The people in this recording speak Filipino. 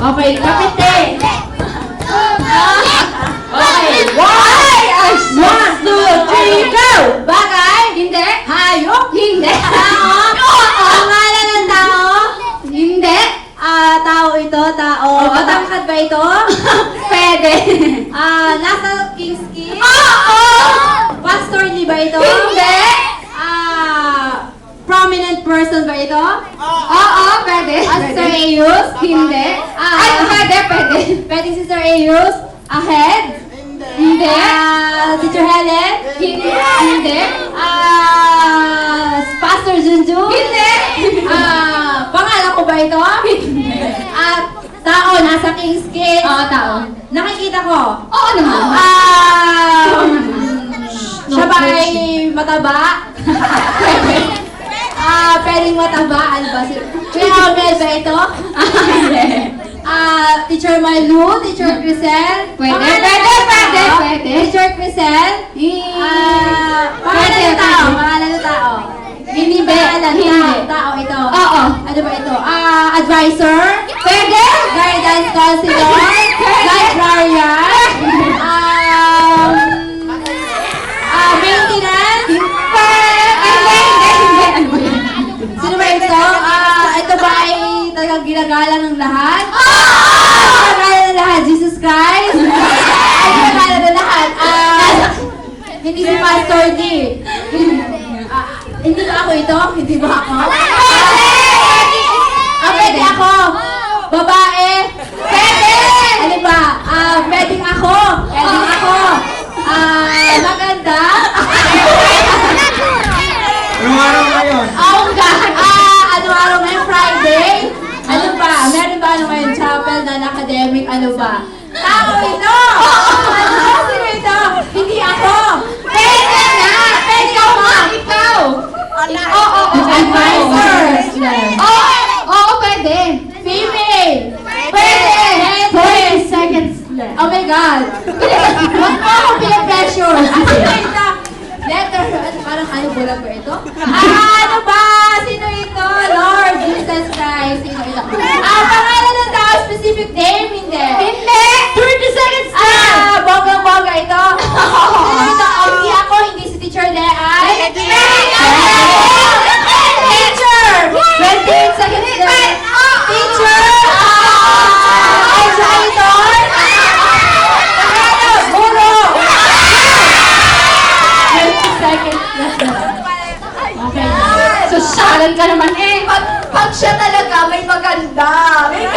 Okay, kapite. Okay. One, two, three, go! Bagay? Hindi. Hayop? Hindi. Tao? Pangalan ng tao? Hindi. Tao ito, tao. Matangkad ba ito? Pwede. Nasa King's Kiss? Oo! Pastorly ba ito? Hindi. Prominent person ba ito? Oo, pwede. Sir Ayus? Hindi. Ay, pwede. Pwede si Sir Ayus? Ahead? Hindi. Teacher Helen? Hindi. Pastor Junju? Hindi. Pangalan ko ba ito? Hindi. Tao, nasa King's Kiss? Oo, tao. Nakikita ko? Oo naman. Siya ba ay mataba? Pwedeng mataba. Ano ba? Kuya Abel ba ito? Hindi. Teacher Malu, Teacher Crisel. Pwede. Teacher Crisel. Pangalan ng tao. Hindi. Tao ito. Oo. Ano ba ito? Advisor. Pwede. Guidance counselor. Librarian. Maintenance. Sino ba ito? Ito ba ay talagang ginagalang ng lahat? Ginagalang ng lahat? Jesus Christ? Ay, ginagalang ng lahat. Hindi si Pastor D. Hindi ba ako ito? Hindi ba ako? Pwede ako. Babae. Pwede. Ano ba? Pwedeng ako. Maganda. Anong araw ngayon? Ano araw ngayon? Friday? Ano ba? Meron ba ano ngayon? Chapel, non-academic? Ano ba? Tao ito! Sino ito? Hindi ako! Pwede na! Pwede ako! Ikaw! Advisor! Oo, pwede! Female! Pwede! 40 seconds left. Oh my God! Huwag mo ako pinapressure! Sino ito? Letter, parang ano bulag ba ito? Ano ba? Sino ito? Lord Jesus Christ. Sino ito? Pangalan ng tao, specific name? Hindi. 30 seconds na! Bonggang-bongga ito. Sino ito? Hindi ako, hindi si Teacher Leay. Teacher! 28 seconds na. Teacher! Educator! Guro! 20 seconds left. Okay. Sosyalan ka naman eh. Pag siya talaga may maganda. May